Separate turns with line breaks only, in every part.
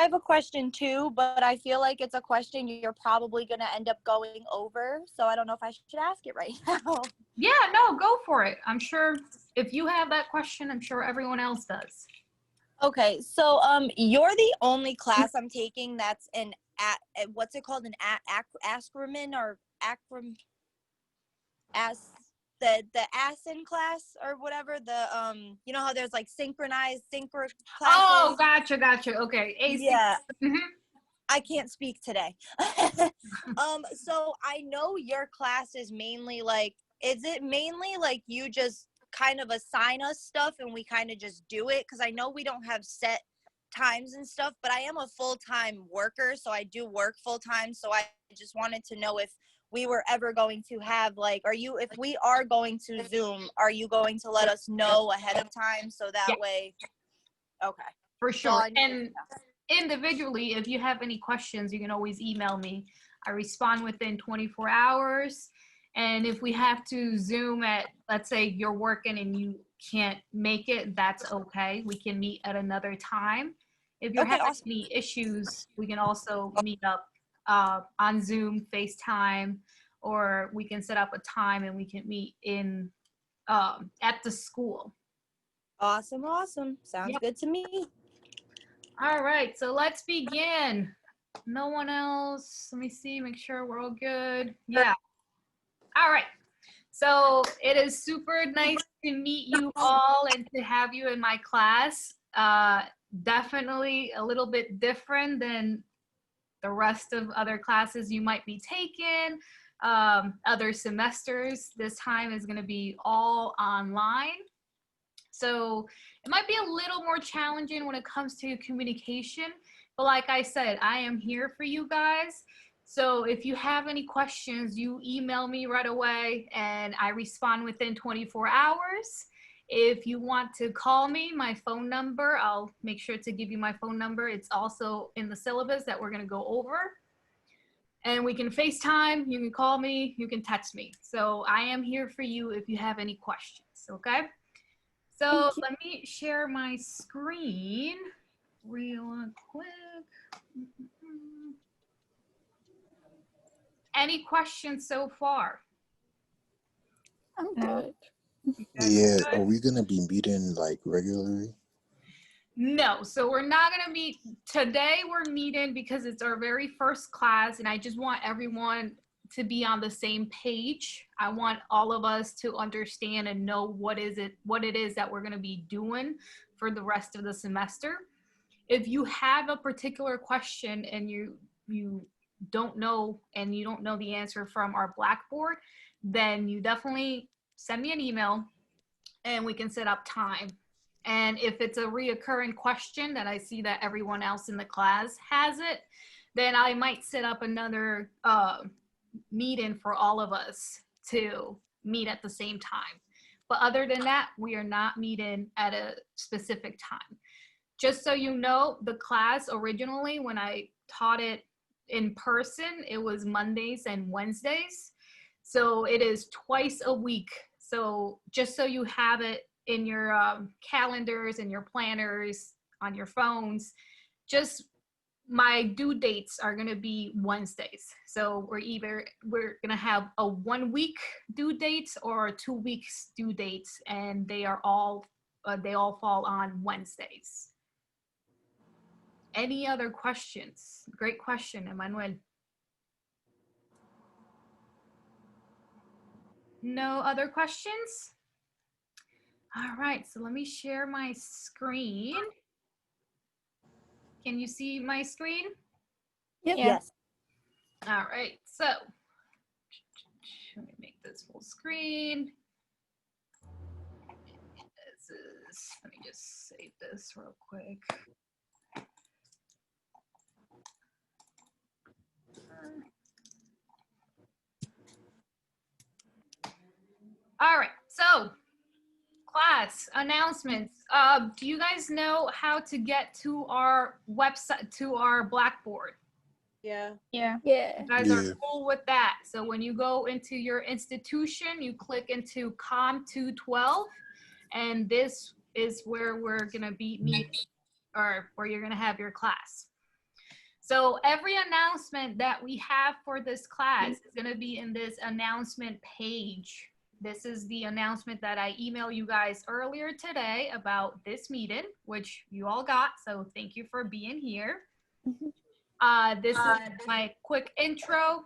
have a question too, but I feel like it's a question you're probably going to end up going over. So I don't know if I should ask it right now.
Yeah, no, go for it. I'm sure if you have that question, I'm sure everyone else does.
Okay, so you're the only class I'm taking that's an what's it called, an acronym or acrom as the ASIN class or whatever, the you know how there's like synchronized synchro classes.
Oh, gotcha. Okay, AC.
Yeah.
Mhm.
I can't speak today. So I know your class is mainly like, is it mainly like you just kind of assign us stuff and we kind of just do it? Because I know we don't have set times and stuff, but I am a full-time worker, so I do work full-time. So I just wanted to know if we were ever going to have like, if we are going to Zoom, are you going to let us know ahead of time so that
Yeah.
way? Okay.
For
So
sure. And individually, if you have any questions, you can always email me. I respond within 24 hours. And if we have to Zoom at, let's say you're working and you can't make it, that's okay. We can meet at another time. If you're
Okay,
having
awesome.
any issues, we can also meet up on Zoom, FaceTime, or we can set up a time and we can meet in at the school.
Awesome. Sounds
Yep.
good to me.
All right, so let's begin. No one else. Let me see, make sure we're all good. Yeah. All right. So it is super nice to meet you all and to have you in my class. Definitely a little bit different than the rest of other classes you might be taking, other semesters. This time is going to be all online. So it might be a little more challenging when it comes to communication. But like I said, I am here for you guys. So if you have any questions, you email me right away and I respond within 24 hours. If you want to call me, my phone number, I'll make sure to give you my phone number. It's also in the syllabus that we're going to go over. And we can FaceTime, you can call me, you can text me. So I am here for you if you have any questions, okay? So let me share my screen real quick. Any questions so far?
I'm good.
Yeah, are we gonna be meeting like regularly?
No, so we're not gonna meet today. We're meeting because it's our very first class, and I just want everyone to be on the same page. I want all of us to understand and know what it is that we're gonna be doing for the rest of the semester. If you have a particular question and you don't know and you don't know the answer from our Blackboard, then you definitely send me an email and we can set up time. And if it's a reoccurring question that I see that everyone else in the class has it, then I might set up another meeting for all of us to meet at the same time. But other than that, we are not meeting at a specific time. Just so you know, the class originally, when I taught it in person, it was Mondays and Wednesdays. So it is twice a week. So just so you have it in your calendars and your planners on your phones, just my due dates are going to be Wednesdays. So we're going to have a 1 week due dates or 2 weeks due dates, and they all fall on Wednesdays. Any other questions? Great question, Emmanuel. No other questions? All right, so let me share my screen. Can you see my screen?
Yep.
Yes.
All right, so let me make this full screen. Let me just save this real quick. All right, so class announcements. Do you guys know how to get to our website, to our Blackboard?
Yeah.
Yeah.
You guys are
Yeah.
cool with that. So when you go into your institution, you click into COM 212, and this is where we're gonna be meeting, or where you're gonna have your class. So every announcement that we have for this class is going to be in this announcement page. This is the announcement that I emailed you guys earlier today about this meeting, which you all got. So thank you for being here. This is my quick intro.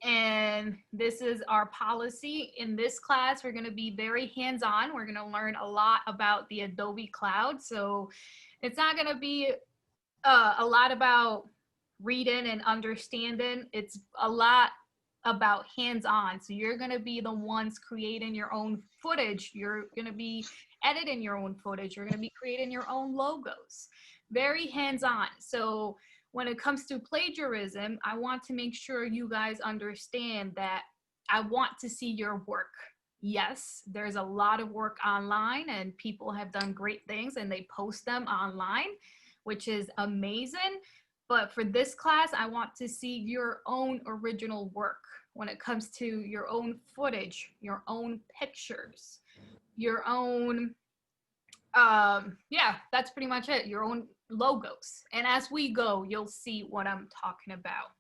And this is our policy. In this class, we're going to be very hands-on. We're going to learn a lot about the Adobe Cloud. So it's not going to be a lot about reading and understanding. It's a lot about hands-on. So you're going to be the ones creating your own footage. You're going to be editing your own footage. You're going to be creating your own logos. Very hands-on. So when it comes to plagiarism, I want to make sure you guys understand that I want to see your work. Yes, there's a lot of work online and people have done great things and they post them online, which is amazing. But for this class, I want to see your own original work when it comes to your own footage, your own pictures, your own, yeah, that's pretty much it, your own logos. And as we go, you'll see what I'm talking about.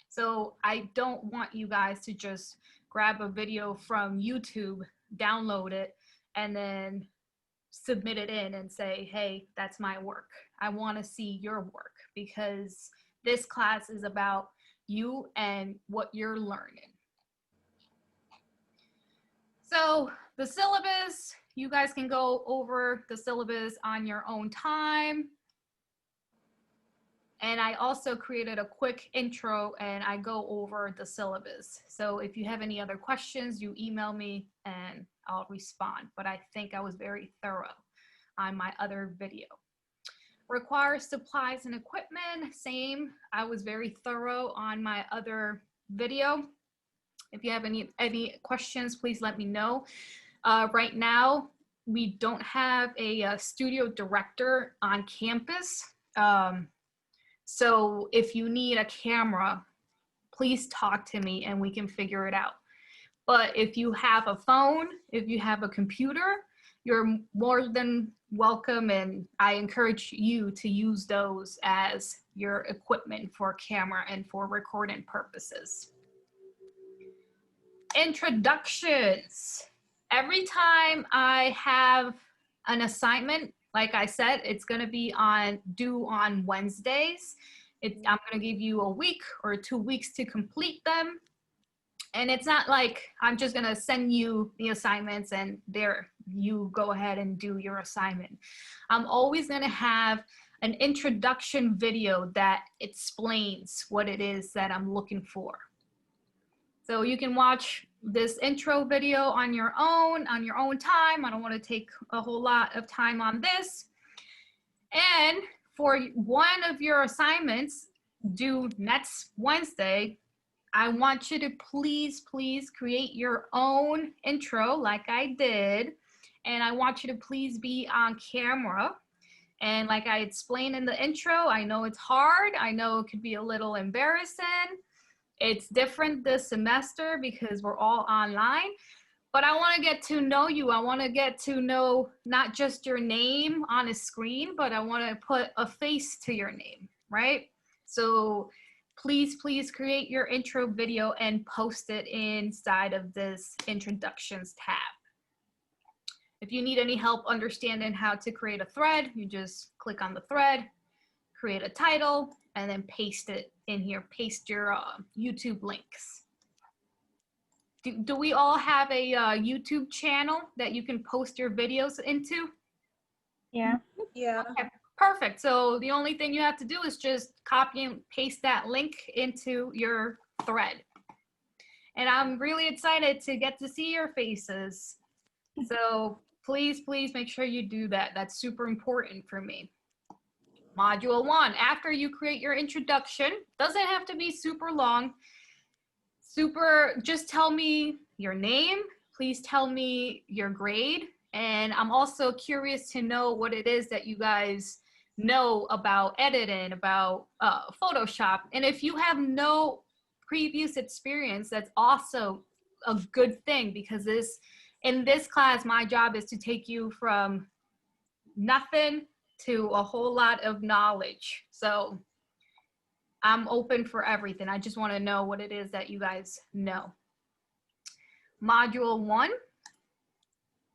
So I don't want you guys to just grab a video from YouTube, download it, and then submit it in and say, hey, that's my work. I want to see your work because this class is about you and what you're learning. So the syllabus, you guys can go over the syllabus on your own time. And I also created a quick intro and I go over the syllabus. So if you have any other questions, you email me and I'll respond. But I think I was very thorough on my other video. Requires supplies and equipment, same. I was very thorough on my other video. If you have any questions, please let me know. Right now, we don't have a studio director on campus. So if you need a camera, please talk to me and we can figure it out. But if you have a phone, if you have a computer, you're more than welcome, and I encourage you to use those as your equipment for camera and for recording purposes. Introductions. Every time I have an assignment, like I said, it's going to be due on Wednesdays. I'm going to give you a week or 2 weeks to complete them. And it's not like I'm just going to send you the assignments and there you go ahead and do your assignment. I'm always going to have an introduction video that explains what it is that I'm looking for. So you can watch this intro video on your own time. I don't want to take a whole lot of time on this. And for one of your assignments due next Wednesday, I want you to please create your own intro like I did. And I want you to please be on camera. And like I explained in the intro, I know it's hard. I know it could be a little embarrassing. It's different this semester because we're all online, but I want to get to know you. I want to get to know not just your name on a screen, but I want to put a face to your name, right? So please create your intro video and post it inside of this introductions tab. If you need any help understanding how to create a thread, you just click on the thread, create a title, and then paste it in here, paste your YouTube links. Do we all have a YouTube channel that you can post your videos into?
Yeah.
Yeah.
Okay, perfect. So the only thing you have to do is just copy and paste that link into your thread. And I'm really excited to get to see your faces. So please make sure you do that. That's super important for me. Module 1, after you create your introduction, doesn't have to be super long. Just tell me your name, please tell me your grade, and I'm also curious to know what it is that you guys know about editing, about Photoshop. And if you have no previous experience, that's also a good thing, because in this class, my job is to take you from nothing to a whole lot of knowledge. So I'm open for everything. I just want to know what it is that you guys know. Module 1.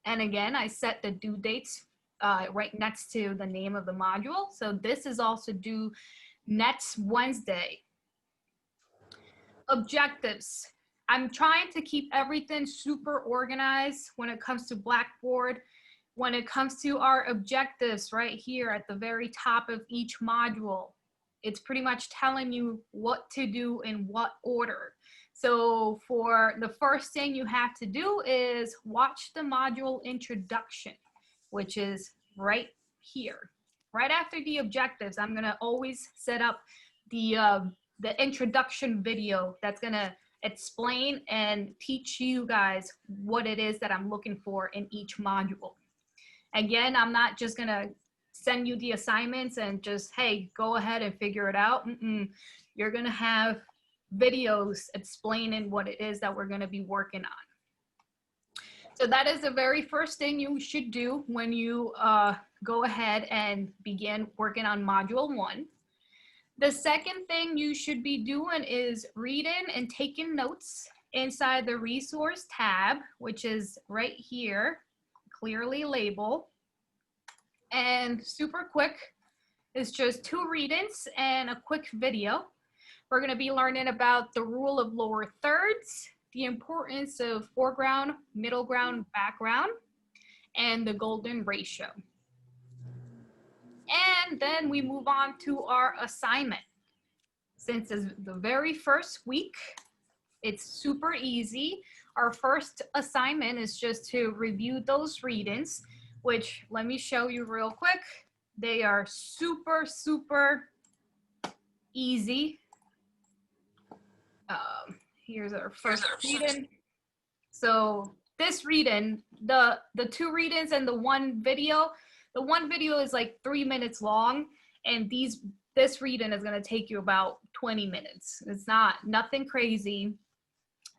And again, I set the due dates right next to the name of the module. So this is also due next Wednesday. Objectives. I'm trying to keep everything super organized when it comes to Blackboard. When it comes to our objectives right here at the very top of each module, it's pretty much telling you what to do in what order. So for the first thing you have to do is watch the module introduction, which is right here. Right after the objectives, I'm gonna always set up the introduction video that's gonna explain and teach you guys what it is that I'm looking for in each module. Again, I'm not just gonna send you the assignments and just, hey, go ahead and figure it out. You're gonna have videos explaining what it is that we're gonna be working on. So that is the very first thing you should do when you go ahead and begin working on module 1. The second thing you should be doing is reading and taking notes inside the resource tab, which is right here, clearly labeled. And super quick, it's just 2 readings and a quick video. We're going to be learning about the rule of lower thirds, the importance of foreground, middle ground, background, and the golden ratio. And then we move on to our assignment. Since it's the very first week, it's super easy. Our first assignment is just to review those readings, which let me show you real quick. They are super, super easy. Here's our first reading. So this reading, the 2 readings and the 1 video, the 1 video is like 3 minutes long, and this reading is gonna take you about 20 minutes. It's nothing crazy.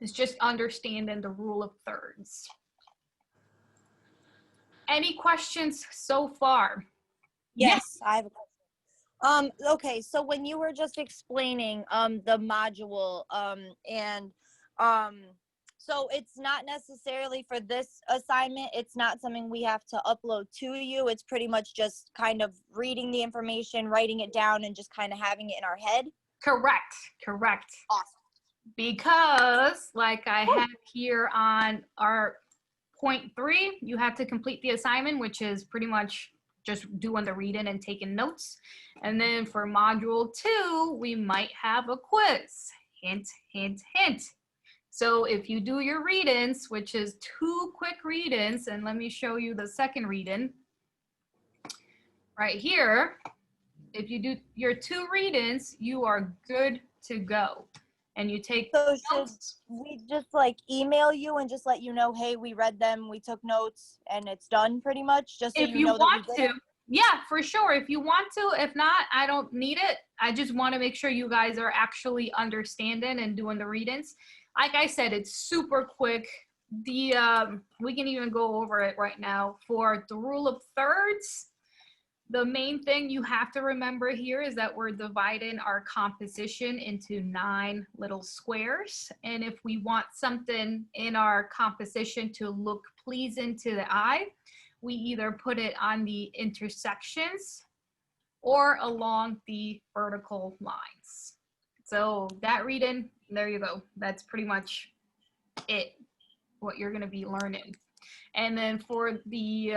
It's just understanding the rule of thirds. Any questions so far?
Yes, I have a question. Okay, so when you were just explaining the module so it's not necessarily for this assignment, it's not something we have to upload to you. It's pretty much just kind of reading the information, writing it down, and just kind of having it in our head.
Correct.
Awesome.
Because like I have here on our point 3, you have to complete the assignment, which is pretty much just doing the reading and taking notes. And then for module 2, we might have a quiz. Hint, hint, hint. So if you do your readings, which is 2 quick readings, and let me show you the second reading right here. If you do your 2 readings, you are good to go. And you take
So should
notes.
we just like email you and just let you know, hey, we read them, we took notes, and it's done pretty much, just so
If
you
you
know
want
that we did
to, yeah, for sure. If you want to, if not, I don't need it. I just want to make sure you guys are actually understanding and doing the readings. Like I said, it's super quick. We can even go over it right now. For the rule of thirds, the main thing you have to remember here is that we're dividing our composition into 9 little squares. And if we want something in our composition to look pleasing to the eye, we either put it on the intersections or along the vertical lines. So that reading, there you go. That's pretty much it, what you're gonna be learning. And then for the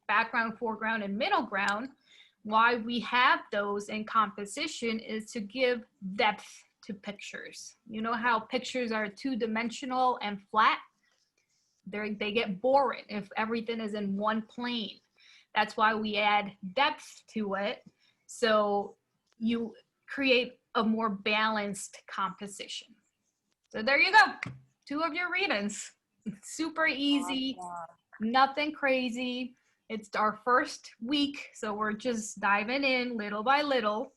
background, foreground, and middle ground, why we have those in composition is to give depth to pictures. You know how pictures are 2-dimensional and flat? They get boring if everything is in one plane. That's why we add depth to it, so you create a more balanced composition. So there you go, 2 of your readings. Super easy, nothing crazy. It's our first week, so we're just diving in little by little.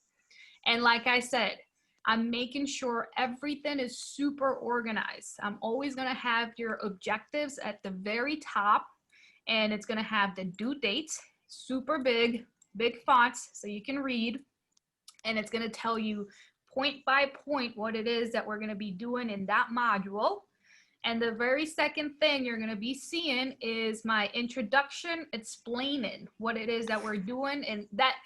And like I said, I'm making sure everything is super organized. I'm always gonna have your objectives at the very top, and it's gonna have the due dates, super big fonts so you can read. and it's going to tell you point by point what it is that we're going to be doing in that module. And the very second thing you're going to be seeing is my introduction explaining what it is that we're doing. And that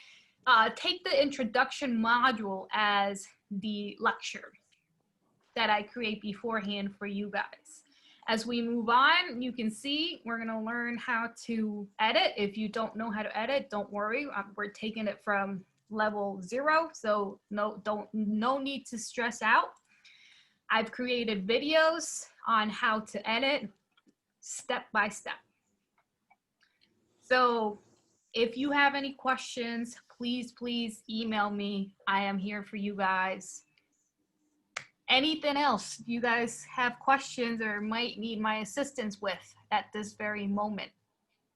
take the introduction module as the lecture that I create beforehand for you guys. As we move on, you can see we're going to learn how to edit. If you don't know how to edit, don't worry. We're taking it from level 0, so no need to stress out. I've created videos on how to edit step by step. So if you have any questions, please email me. I am here for you guys. Anything else you guys have questions or might need my assistance with at this very moment?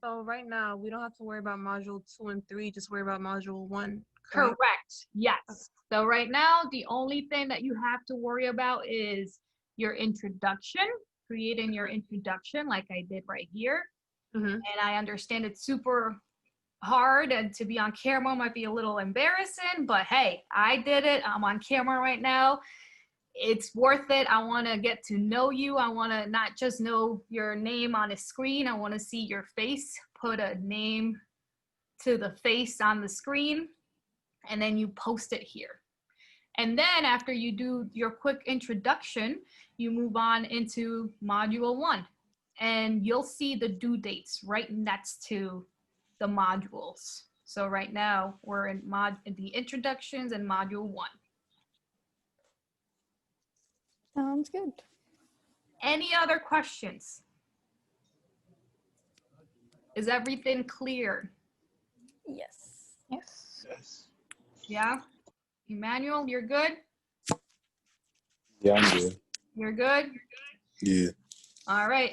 So right now, we don't have to worry about module 2 and 3, just worry about module 1.
Correct. Yes. So right now, the only thing that you have to worry about is your introduction, creating your introduction like I did right here. And I understand it's super hard and to be on camera might be a little embarrassing, but hey, I did it. I'm on camera right now. It's worth it. I want to get to know you. I want to not just know your name on a screen. I want to see your face, put a name to the face on the screen, and then you post it here. And then after you do your quick introduction, you move on into module 1, and you'll see the due dates right next to the modules. So right now we're in the introductions and module 1.
Sounds good.
Any other questions? Is everything clear?
Yes.
Yes.
Yeah? Emmanuel, you're good?
Yeah, I'm good.
You're good?
Yeah.
All right.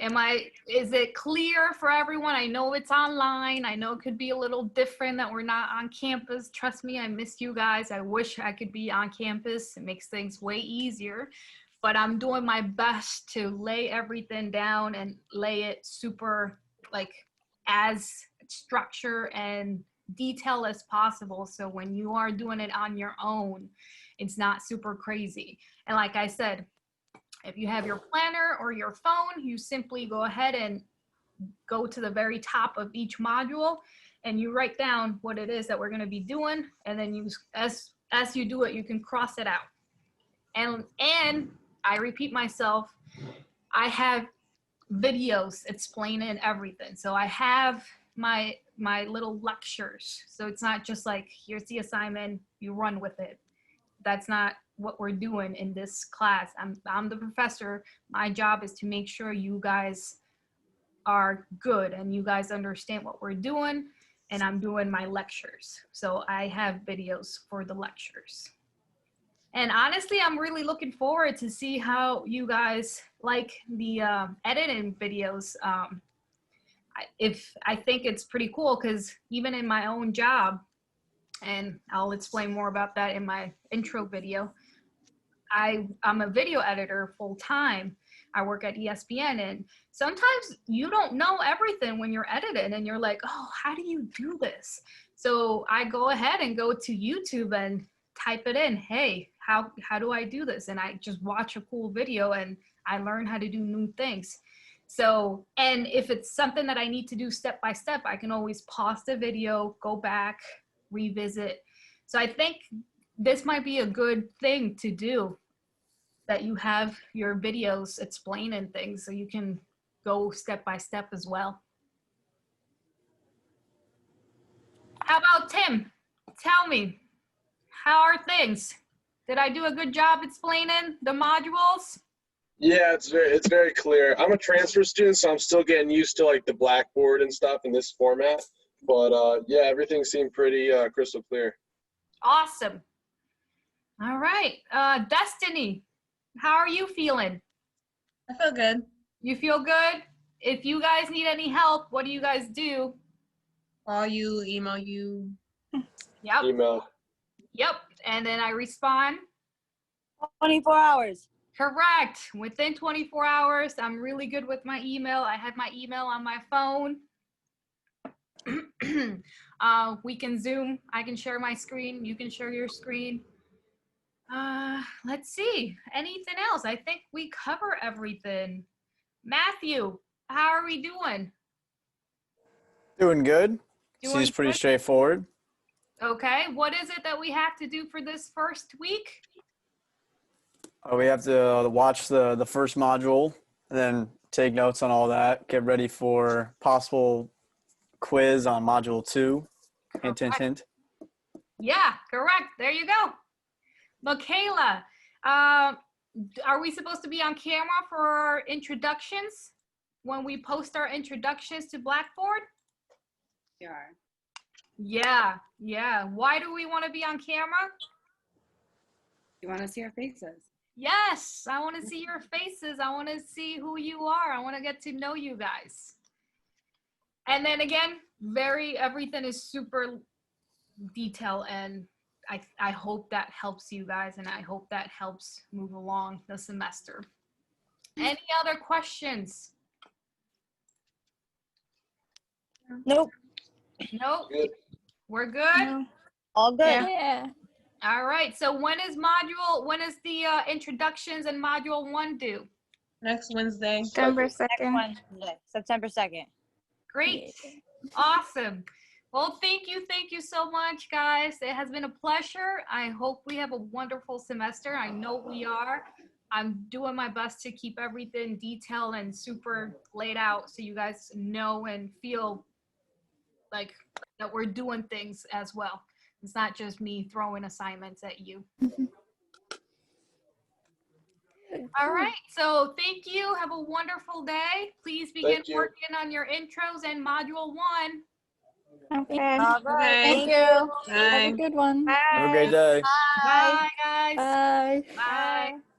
Is it clear for everyone? I know it's online. I know it could be a little different that we're not on campus. Trust me, I miss you guys. I wish I could be on campus. It makes things way easier. But I'm doing my best to lay everything down and lay it super, like, as structure and detail as possible. So when you are doing it on your own, it's not super crazy. And like I said, if you have your planner or your phone, you simply go ahead and go to the very top of each module and you write down what it is that we're going to be doing. And then you, as you do it, you can cross it out. And I repeat myself, I have videos explaining everything. So I have my little lectures. So it's not just like, here's the assignment, you run with it. That's not what we're doing in this class. I'm the professor. My job is to make sure you guys are good and you guys understand what we're doing, and I'm doing my lectures. So I have videos for the lectures. And honestly, I'm really looking forward to see how you guys like the editing videos. I think it's pretty cool because even in my own job, and I'll explain more about that in my intro video, I'm a video editor full time. I work at ESPN, and sometimes you don't know everything when you're editing and you're like, oh, how do you do this? So I go ahead and go to YouTube and type it in. Hey, how do I do this? And I just watch a cool video and I learn how to do new things. So, and if it's something that I need to do step by step, I can always pause the video, go back, revisit. So I think this might be a good thing to do, that you have your videos explaining things so you can go step by step as well. How about Tim? Tell me, how are things? Did I do a good job explaining the modules?
Yeah, it's very clear. I'm a transfer student, so I'm still getting used to like the Blackboard and stuff in this format. But yeah, everything seemed pretty crystal clear.
Awesome. All right, Destiny, how are you feeling?
I feel good.
You feel good? If you guys need any help, what do you guys do?
Call you, email you.
Yep,
Email.
yep, and then I respond.
24 hours.
Correct. Within 24 hours, I'm really good with my email. I have my email on my phone. We can Zoom. I can share my screen. You can share your screen. Let's see. Anything else? I think we cover everything. Matthew, how are we doing?
Doing good.
Doing
Seems pretty
good?
straightforward.
Okay. What is it that we have to do for this first week?
We have to watch the first module and then take notes on all that. Get ready for possible quiz on module 2. Hint, hint, hint.
Yeah, correct. There you go. Michaela, are we supposed to be on camera for our introductions when we post our introductions to Blackboard?
Sure.
Yeah, yeah. Why do we want to be on camera?
You want to see our faces?
Yes, I want to see your faces. I want to see who you are. I want to get to know you guys. And then again, everything is super detailed, and I hope that helps you guys, and I hope that helps move along the semester. Any other questions?
Nope.
Nope.
Good.
We're good?
All good.
Yeah.
All right. So when is the introductions and module 1 due?
Next Wednesday.
September
Next
2nd.
Wednesday, September 2nd.
Great. Awesome. Well, thank you so much, guys. It has been a pleasure. I hope we have a wonderful semester. I know we are. I'm doing my best to keep everything detailed and super laid out so you guys know and feel like that we're doing things as well. It's not just me throwing assignments at you. All right, so thank you. Have a wonderful day. Please begin
Thank you.
working on your intros and module 1.
Okay.
All right.
Okay.
Thank you.
Have a good one.
Have a great day.
Bye, guys.
Bye.
Bye.